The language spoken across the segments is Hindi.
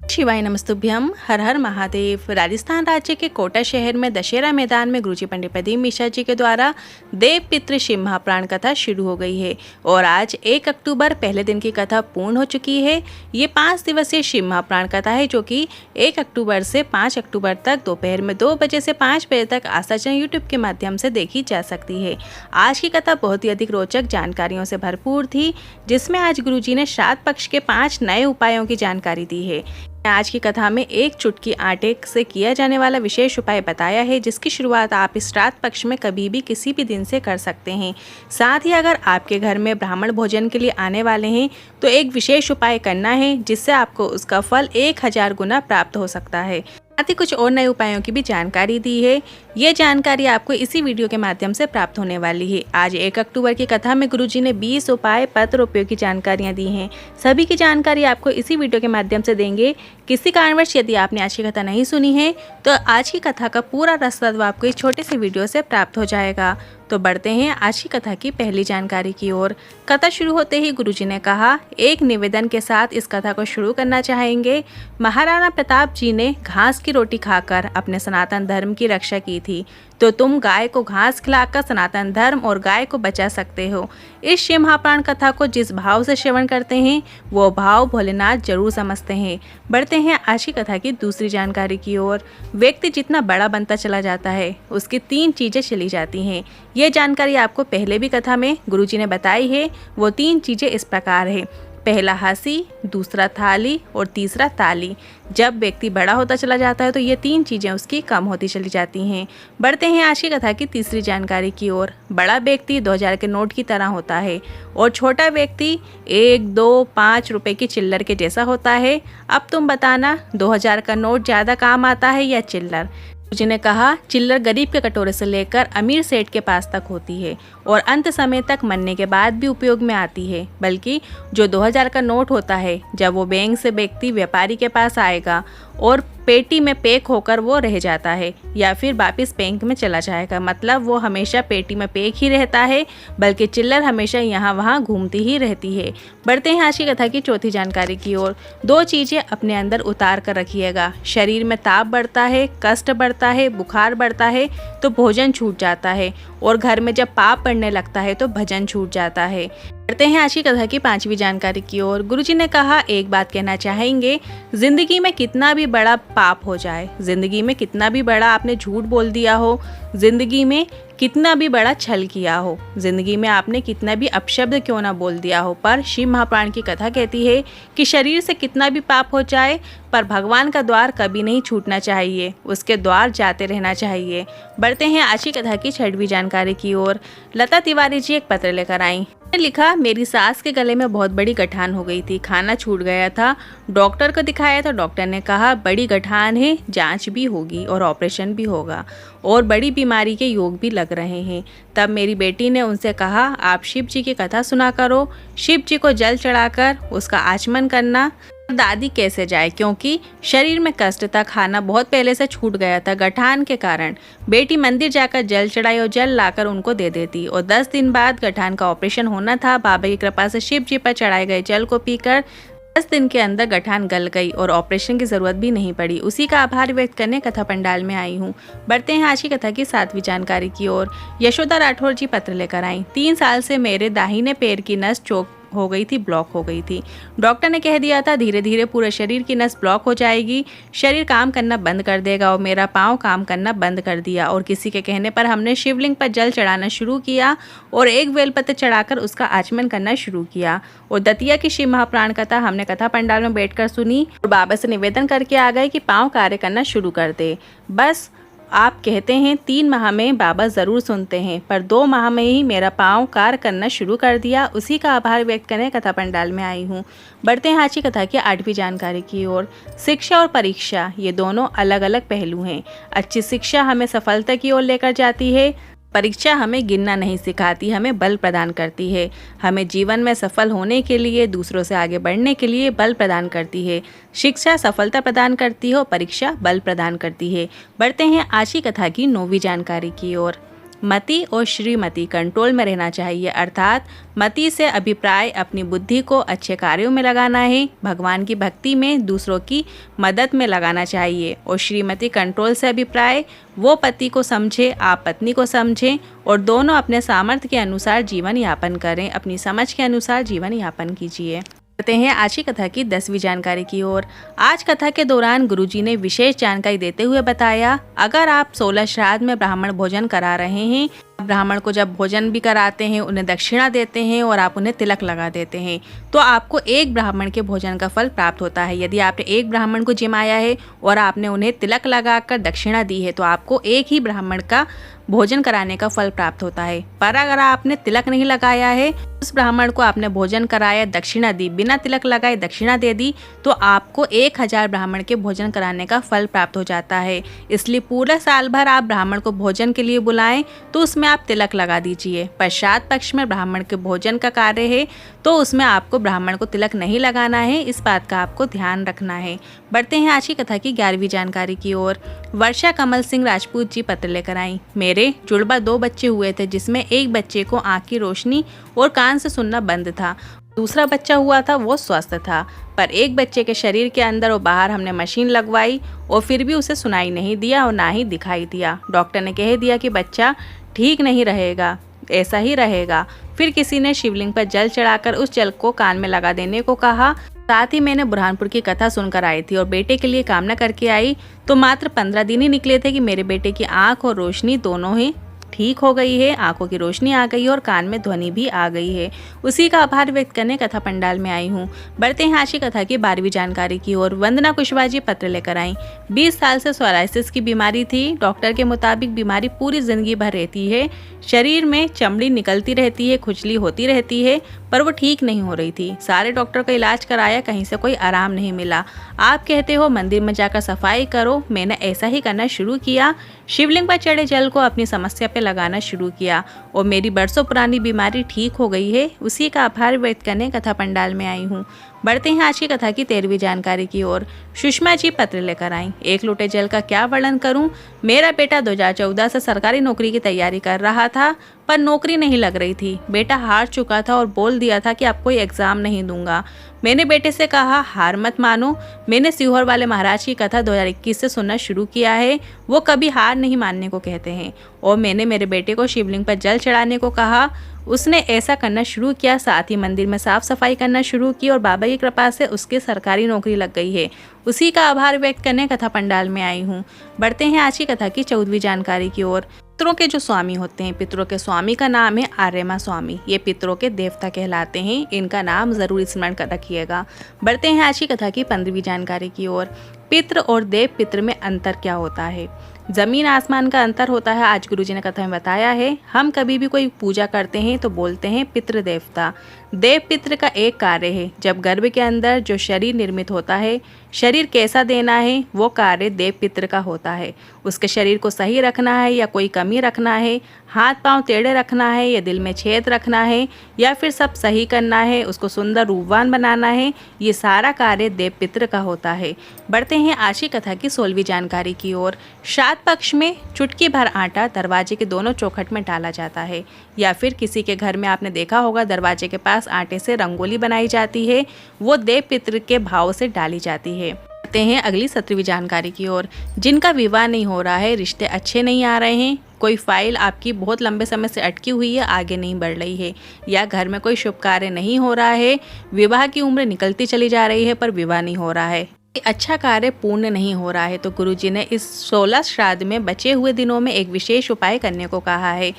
शिवाय नमस्तुभ्यम। हर हर महादेव। राजस्थान राज्य के कोटा शहर में दशहरा मैदान में गुरुजी पंडित प्रदीप मिश्रा जी के द्वारा देव पितृ शिव महाप्राण कथा शुरू हो गई है और आज 1 अक्टूबर पहले दिन की कथा पूर्ण हो चुकी है। ये 5 दिवसीय शिव महाप्राण कथा है जो कि 1 अक्टूबर से 5 अक्टूबर तक दोपहर में 2 बजे से 5 बजे तक आस्था चैनल यूट्यूब के माध्यम से देखी जा सकती है। आज की कथा बहुत ही अधिक रोचक जानकारियों से भरपूर थी, जिसमें आज गुरुजी ने श्राद्ध पक्ष के 5 नए उपायों की जानकारी दी है। आज की कथा में 1 चुटकी आटे से किया जाने वाला विशेष उपाय बताया है, जिसकी शुरुआत आप इस श्राद्ध पक्ष में कभी भी किसी भी दिन से कर सकते हैं। साथ ही अगर आपके घर में ब्राह्मण भोजन के लिए आने वाले हैं तो एक विशेष उपाय करना है, जिससे आपको उसका फल 1000 गुना प्राप्त हो सकता है। साथ ही कुछ और नए उपायों की भी जानकारी दी है। ये जानकारी आपको इसी वीडियो के माध्यम से प्राप्त होने वाली है। आज 1 अक्टूबर की कथा में गुरुजी ने 20 उपाय पत्र उपयोगी जानकारियां दी हैं। सभी की जानकारी आपको इसी वीडियो के माध्यम से देंगे। किसी कारणवश यदि आपने आज की कथा नहीं सुनी है तो आज की कथा का पूरा रसद आपको इस छोटे से वीडियो से प्राप्त हो जाएगा। तो बढ़ते हैं आज की कथा की पहली जानकारी की ओर। कथा शुरू होते ही गुरुजी ने कहा, एक निवेदन के साथ इस कथा को शुरू करना चाहेंगे। महाराणा प्रताप जी ने घास की रोटी खाकर अपने सनातन धर्म की रक्षा की थी, तो तुम गाय को घास खिलाकर सनातन धर्म और गाय को बचा सकते हो। इस शिव महाप्राण कथा को जिस भाव से श्रवण करते हैं वो भाव भोलेनाथ जरूर समझते हैं। बढ़ते हैं आज की कथा की दूसरी जानकारी की ओर। व्यक्ति जितना बड़ा बनता चला जाता है उसकी 3 चीजें चली जाती हैं। ये जानकारी आपको पहले भी कथा में गुरुजी ने बताई है। वो 3 चीजें इस प्रकार है। पहला हंसी, दूसरा थाली और तीसरा ताली। जब व्यक्ति बड़ा होता चला जाता है तो ये 3 चीज़ें उसकी कम होती चली जाती हैं। बढ़ते हैं आज की कथा की तीसरी जानकारी की ओर। बड़ा व्यक्ति 2000 के नोट की तरह होता है और छोटा व्यक्ति 1, 2, 5 रुपए की चिल्लर के जैसा होता है। अब तुम बताना 2000 का नोट ज़्यादा काम आता है या चिल्लर? जिन्हें कहा, चिल्लर गरीब के कटोरे से लेकर अमीर सेठ के पास तक होती है और अंत समय तक मरने के बाद भी उपयोग में आती है। बल्कि जो 2000 का नोट होता है, जब वो बैंक से व्यक्ति व्यापारी के पास आएगा और पेटी में पैक होकर वो रह जाता है या फिर वापस बैंक में चला जाएगा, मतलब वो हमेशा पेटी में पैक ही रहता है, बल्कि चिल्लर हमेशा यहाँ वहाँ घूमती ही रहती है। बढ़ते हैं आज की कथा की चौथी जानकारी की ओर। 2 चीज़ें अपने अंदर उतार कर रखिएगा। शरीर में ताप बढ़ता है, कष्ट बढ़ता है, बुखार बढ़ता है तो भोजन छूट जाता है, और घर में जब पाप पड़ने लगता है तो भजन छूट जाता है। बढ़ते हैं आज की कथा की 5वीं जानकारी की ओर। गुरुजी ने कहा, एक बात कहना चाहेंगे, जिंदगी में कितना भी बड़ा पाप हो जाए, जिंदगी में कितना भी बड़ा आपने झूठ बोल दिया हो, जिंदगी में कितना भी बड़ा छल किया हो, जिंदगी में आपने कितना भी अपशब्द क्यों ना बोल दिया हो, पर शिव महाप्राण की कथा कहती है कि शरीर से कितना भी पाप हो जाए पर भगवान का द्वार कभी नहीं छूटना चाहिए, उसके द्वार जाते रहना चाहिए। बढ़ते हैं आज की कथा की 6वीं जानकारी की ओर। लता तिवारी जी एक पत्र लेकर आई। लिखा, मेरी सास के गले में बहुत बड़ी गठान हो गई थी, खाना छूट गया था, डॉक्टर को दिखाया तो डॉक्टर ने कहा बड़ी गठान है, जांच भी होगी और ऑपरेशन भी होगा और बड़ी बीमारी के योग भी लग रहे हैं। तब मेरी बेटी ने उनसे कहा, आप शिव जी की कथा सुना करो, शिव जी को जल चढ़ाकर उसका आचमन करना। दादी कैसे जाए, क्योंकि शरीर में कष्ट था, खाना बहुत पहले से छूट गया था गठान के कारण। बेटी मंदिर जाकर जल चढ़ाई और जल लाकर उनको दे देती और 10 दिन बाद गठान का ऑपरेशन होना था। बाबा की कृपा से शिव जी पर चढ़ाए गए जल को पीकर 10 दिन के अंदर गठान गल गई और ऑपरेशन की जरूरत भी नहीं पड़ी। उसी का आभार व्यक्त करने कथा पंडाल में आई हूँ। बढ़ते हैं आज की कथा की 7वीं जानकारी की ओर। यशोदा राठौर जी पत्र लेकर आई। 3 साल से मेरे दाहिने पैर की नस चौक हो गई थी, ब्लॉक हो गई थी। डॉक्टर ने कह दिया था धीरे धीरे पूरे शरीर की नस ब्लॉक हो जाएगी, शरीर काम करना बंद कर देगा, और मेरा पाँव काम करना बंद कर दिया। और किसी के कहने पर हमने शिवलिंग पर जल चढ़ाना शुरू किया और 1 बेलपत्र चढ़ाकर उसका आचमन करना शुरू किया। और दतिया की शिव महाप्राण कथा हमने कथा पंडाल में बैठकर सुनी और बाबा से निवेदन करके आ गए कि पाँव कार्य करना शुरू कर दे। बस आप कहते हैं 3 माह में बाबा ज़रूर सुनते हैं, पर 2 माह में ही मेरा पाँव कार्य करना शुरू कर दिया। उसी का आभार व्यक्त करने कथा पंडाल में आई हूँ। बढ़ते हैं आज की कथा की 8वीं जानकारी की ओर। शिक्षा और परीक्षा ये दोनों अलग अलग पहलू हैं। अच्छी शिक्षा हमें सफलता की ओर लेकर जाती है, परीक्षा हमें गिनना नहीं सिखाती, हमें बल प्रदान करती है। हमें जीवन में सफल होने के लिए, दूसरों से आगे बढ़ने के लिए बल प्रदान करती है। शिक्षा सफलता प्रदान करती है और परीक्षा बल प्रदान करती है। बढ़ते हैं आज की कथा की 9वीं जानकारी की ओर। मति और श्रीमति कंट्रोल में रहना चाहिए, अर्थात मति से अभिप्राय अपनी बुद्धि को अच्छे कार्यों में लगाना है, भगवान की भक्ति में, दूसरों की मदद में लगाना चाहिए। और श्रीमति कंट्रोल से अभिप्राय वो पति को समझे, आप पत्नी को समझें और दोनों अपने सामर्थ्य के अनुसार जीवन यापन करें, अपनी समझ के अनुसार जीवन यापन कीजिए। करते हैं आज की कथा की 10वीं जानकारी की ओर। आज कथा के दौरान गुरुजी ने विशेष जानकारी देते हुए बताया, अगर आप 16 श्राद्ध में ब्राह्मण भोजन करा रहे हैं, ब्राह्मण को जब भोजन भी कराते हैं, उन्हें दक्षिणा देते हैं और आप उन्हें तिलक लगा देते हैं, तो आपको एक ब्राह्मण के भोजन का फल प्राप्त होता है। यदि आपने एक ब्राह्मण को जिमाया है और आपने उन्हें तिलक लगाकर दक्षिणा दी है, तो आपको एक ही ब्राह्मण का भोजन कराने का फल प्राप्त होता है। पर अगर आपने तिलक नहीं लगाया है, उस ब्राह्मण को आपने भोजन कराया, दक्षिणा दी, बिना तिलक लगाए दक्षिणा दे दी, तो आपको 1000 ब्राह्मण के भोजन कराने का फल प्राप्त हो जाता है। इसलिए पूरा साल भर आप ब्राह्मण को भोजन के लिए बुलाएं तो उसमें आप तिलक लगा दीजिए। पश्चात पक्ष में ब्राह्मण के भोजन का कार्य है तो उसमें आपको ब्राह्मण को तिलक नहीं लगाना है, इस बात का आपको ध्यान रखना है। बढ़ते हैं आज की कथा की 11वीं जानकारी की ओर। वर्षा कमल सिंह राजपूत जी पत्र लेकर आई। मेरे जुड़वा 2 बच्चे हुए थे, जिसमें एक बच्चे को आंख की रोशनी और कान से सुनना बंद था, दूसरा बच्चा हुआ था वो स्वस्थ था, पर एक बच्चे के शरीर के अंदर और बाहर हमने मशीन लगवाई और फिर भी उसे सुनाई नहीं दिया और ना ही दिखाई दिया। डॉक्टर ने कह दिया कि बच्चा ठीक नहीं रहेगा, ऐसा ही रहेगा। फिर किसी ने शिवलिंग पर जल चढ़ाकर उस जल को कान में लगा देने को कहा। साथ ही मैंने बुरहानपुर की कथा सुनकर आई थी और बेटे के लिए कामना करके आई, तो मात्र 15 दिन ही निकले थे कि मेरे बेटे की आंख और रोशनी दोनों ही ठीक हो गई है, आंखों की रोशनी आ गई है और कान में ध्वनि भी आ गई है। उसी का आभार व्यक्त करने कथा पंडाल में आई हूँ। बढ़ते हैं आज की कथा की 12वीं जानकारी की ओर। वंदना कुशवाहा जी पत्र लेकर आई। 20 साल से सोराइसिस की बीमारी थी। डॉक्टर के मुताबिक बीमारी पूरी जिंदगी भर रहती है, शरीर में चमड़ी निकलती रहती है, खुजली होती रहती है, पर वो ठीक नहीं हो रही थी। सारे डॉक्टर का इलाज कराया, कहीं से कोई आराम नहीं मिला। आप कहते हो मंदिर में जाकर सफाई करो, मैंने ऐसा ही करना शुरू किया। शिवलिंग पर चढ़े जल को अपनी समस्या पे लगाना शुरू किया और मेरी बरसों पुरानी बीमारी ठीक हो गई है। उसी का आभार व्यक्त करने कथा पंडाल में आई हूँ। बढ़ते हैं आज की कथा की 13वीं जानकारी की ओर। सुषमा जी पत्र लेकर आई। 1 लोटे जल का क्या वर्णन करूं। मेरा बेटा 2014 से सरकारी नौकरी की तैयारी कर रहा था, पर नौकरी नहीं लग रही थी। बेटा हार चुका था और बोल दिया था कि अब कोई एग्जाम नहीं दूंगा। मैंने बेटे से कहा हार मत मानो। मैंने सीहोर वाले महाराज की कथा 2021 से सुनना शुरू किया है, वो कभी हार नहीं मानने को कहते हैं। और मैंने मेरे बेटे को शिवलिंग पर जल चढ़ाने को कहा, उसने ऐसा करना शुरू किया। साथ ही मंदिर में साफ सफाई करना शुरू की और बाबा की कृपा से उसकी सरकारी नौकरी लग गई है। उसी का आभार व्यक्त करने कथा पंडाल में आई हूँ। बढ़ते हैं आज की कथा की 14वीं जानकारी की ओर। पितरों के जो स्वामी होते हैं, पितरों के स्वामी का नाम है आर्यमा स्वामी। ये पितरों के देवता कहलाते हैं, इनका नाम जरूर स्मरण कर रखिएगा। बढ़ते हैं आज की कथा की 15वीं जानकारी की ओर। पितृ और देव पितृ में अंतर क्या होता है। जमीन आसमान का अंतर होता है, आज गुरुजी ने कथा में बताया है। हम कभी भी कोई पूजा करते हैं तो बोलते हैं पितृ देवता। देव पितृ का एक कार्य है, जब गर्भ के अंदर जो शरीर निर्मित होता है, शरीर कैसा देना है, वो कार्य देव पितृ का होता है। उसके शरीर को सही रखना है या कोई कमी रखना है, हाथ पांव टेढ़े रखना है या दिल में छेद रखना है या फिर सब सही करना है, उसको सुंदर रूपवान बनाना है, ये सारा कार्य देव पितृ का होता है। बढ़ते हैं आज की कथा की 16वीं जानकारी की ओर। श्राद्ध पक्ष में चुटकी भर आटा दरवाजे के दोनों चौखट में डाला जाता है, या फिर किसी के घर में आपने देखा होगा दरवाजे के पास आटे से रंगोली बनाई जाती है, वो देव पितृ के भाव से डाली जाती है। बढ़ते हैं अगली 17वीं जानकारी की ओर। जिनका विवाह नहीं हो रहा है, रिश्ते अच्छे नहीं आ रहे हैं, कोई फाइल आपकी बहुत लंबे समय से अटकी हुई है, आगे नहीं बढ़ रही है, या घर में कोई शुभ कार्य नहीं हो रहा है, विवाह की उम्र निकलती चली जा रही है पर विवाह नहीं हो रहा है, अच्छा कार्य पूर्ण नहीं हो रहा है, तो गुरुजी ने इस 16 श्राद्ध में बचे हुए दिनों में एक विशेष उपाय करने को कहा है।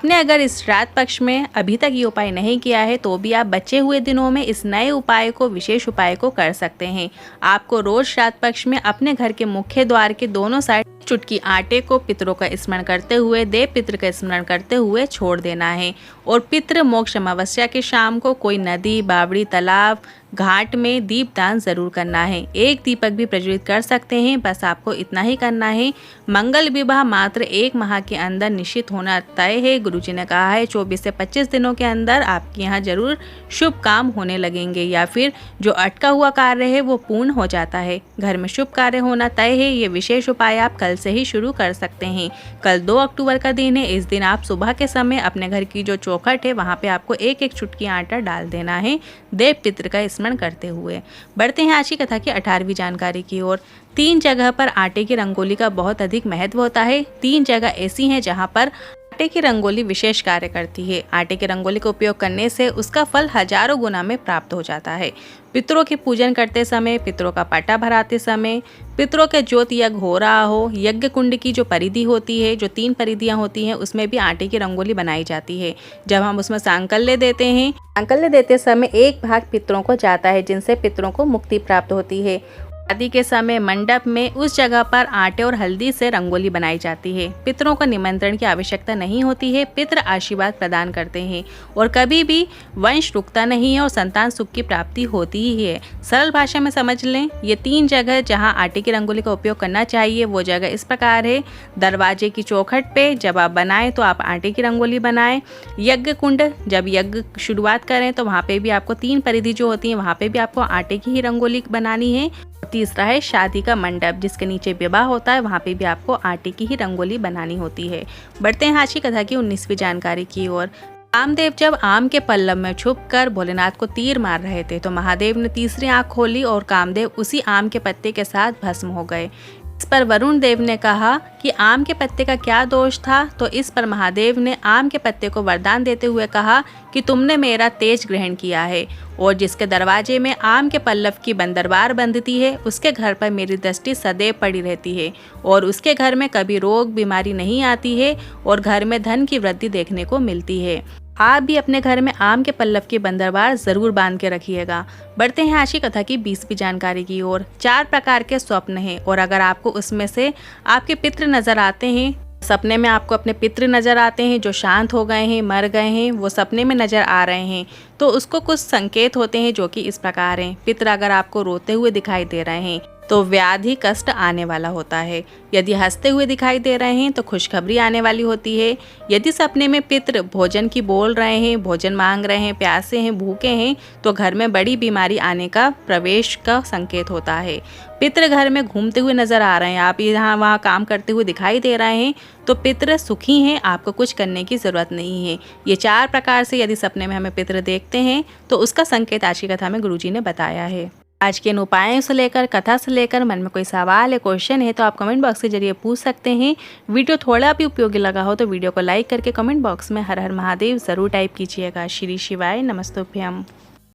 आपने अगर इस श्राद्ध पक्ष में अभी तक ये उपाय नहीं किया है तो भी आप बचे हुए दिनों में इस नए उपाय को, विशेष उपाय को कर सकते हैं। आपको रोज श्राद्ध पक्ष में अपने घर के मुख्य द्वार के दोनों साइड चुटकी आटे को पितरों का स्मरण करते हुए, देव पितृ का स्मरण करते हुए छोड़ देना है। और पितृ मोक्ष अमावस्या की शाम को कोई नदी, बावड़ी, तालाब, घाट में दीपदान जरूर करना है। एक दीपक भी प्रज्वलित कर सकते हैं, बस आपको इतना ही करना है। मंगल विवाह मात्र 1 माह के अंदर निश्चित होना तय है। गुरुजी ने कहा है 24 से 25 दिनों के अंदर आपके यहाँ जरूर शुभ काम होने लगेंगे या फिर जो अटका हुआ कार्य है वो पूर्ण हो जाता है। घर में शुभ कार्य होना तय है। ये विशेष उपाय आप कल से ही शुरू कर सकते हैं। कल 2 अक्टूबर का दिन है। इस दिन आप सुबह के समय अपने घर की जो चौखट है वहाँ पे आपको एक एक चुटकी आटा डाल देना है, देव पितृ का स्मरण करते हुए। बढ़ते हैं आज की कथा की 18वीं जानकारी की ओर। 3 जगह पर आटे की रंगोली का बहुत अधिक महत्व होता है। 3 जगह ऐसी हैं जहाँ पर आटे की रंगोली विशेष कार्य करती है। आटे की रंगोली का उपयोग करने से उसका फल हजारों गुना में प्राप्त हो जाता है। पितरों के पूजन करते समय, पितरों का पाटा भराते समय, पितरों के ज्योत यज्ञ हो रहा हो, यज्ञ कुंड की जो परिधि होती है, जो 3 परिधियां होती हैं, उसमें भी आटे की रंगोली बनाई जाती है। जब हम उसमें सांकल्य देते हैं, सांकल्य देते समय एक भाग पितरों को जाता है, जिनसे पितरों को मुक्ति प्राप्त होती है। शादी के समय मंडप में उस जगह पर आटे और हल्दी से रंगोली बनाई जाती है। पितरों को निमंत्रण की आवश्यकता नहीं होती है। पितृ आशीर्वाद प्रदान करते हैं और कभी भी वंश रुकता नहीं है और संतान सुख की प्राप्ति होती ही है। सरल भाषा में समझ लें, ये 3 जगह जहां आटे की रंगोली का उपयोग करना चाहिए वो जगह इस प्रकार है। दरवाजे की चौखट पे जब आप बनाएं तो आप आटे की रंगोली बनाएं। यज्ञ कुंड जब यज्ञ शुरुआत करें तो वहाँ पे भी आपको 3 परिधि जो होती है वहाँ पे भी आपको आटे की ही रंगोली बनानी है। तीसरा है शादी का मंडप, जिसके नीचे विवाह होता है, वहाँ पे भी आपको आटे की ही रंगोली बनानी होती है। बढ़ते हैं आज की कथा की 19वीं जानकारी की ओर। कामदेव जब आम के पल्लव में छुपकर भोलेनाथ को तीर मार रहे थे तो महादेव ने तीसरी आंख खोली और कामदेव उसी आम के पत्ते के साथ भस्म हो गए। इस पर वरुण देव ने कहा कि आम के पत्ते का क्या दोष था, तो इस पर महादेव ने आम के पत्ते को वरदान देते हुए कहा कि तुमने मेरा तेज ग्रहण किया है और जिसके दरवाजे में आम के पल्लव की बंदरबार बंधती है उसके घर पर मेरी दृष्टि सदैव पड़ी रहती है और उसके घर में कभी रोग बीमारी नहीं आती है और घर में धन की वृद्धि देखने को मिलती है। आप भी अपने घर में आम के पल्लव की बंदरबार जरूर बांध के रखिएगा। बढ़ते हैं आज की कथा की 20वीं जानकारी की ओर। 4 प्रकार के स्वप्न हैं और अगर आपको उसमें से आपके पितृ नजर आते हैं, सपने में आपको अपने पितृ नजर आते हैं जो शांत हो गए हैं, मर गए हैं, वो सपने में नजर आ रहे हैं, तो उसको कुछ संकेत होते हैं जो कि इस प्रकार हैं। पितृ अगर आपको रोते हुए दिखाई दे रहे हैं तो व्याधि कष्ट आने वाला होता है। यदि हंसते हुए दिखाई दे रहे हैं तो खुशखबरी आने वाली होती है। यदि सपने में पितृ भोजन की बोल रहे हैं, भोजन मांग रहे हैं, प्यासे हैं, भूखे हैं, तो घर में बड़ी बीमारी आने का प्रवेश का संकेत होता है। पितृ घर में घूमते हुए नजर आ रहे हैं, आप यहाँ वहाँ काम करते हुए दिखाई दे रहे हैं, तो पितृ सुखी हैं, आपको कुछ करने की जरूरत नहीं है। ये 4 प्रकार से यदि सपने में हमें पितृ देखते हैं तो उसका संकेत आज की कथा में गुरुजी ने बताया है। आज के इन उपायों से लेकर, कथा से लेकर मन में कोई सवाल या क्वेश्चन है तो आप कमेंट बॉक्स के जरिए पूछ सकते हैं। वीडियो थोड़ा भी उपयोगी लगा हो तो वीडियो को लाइक करके कमेंट बॉक्स में हर हर महादेव जरूर टाइप कीजिएगा। श्री शिवाय नमस्तुभ्यम।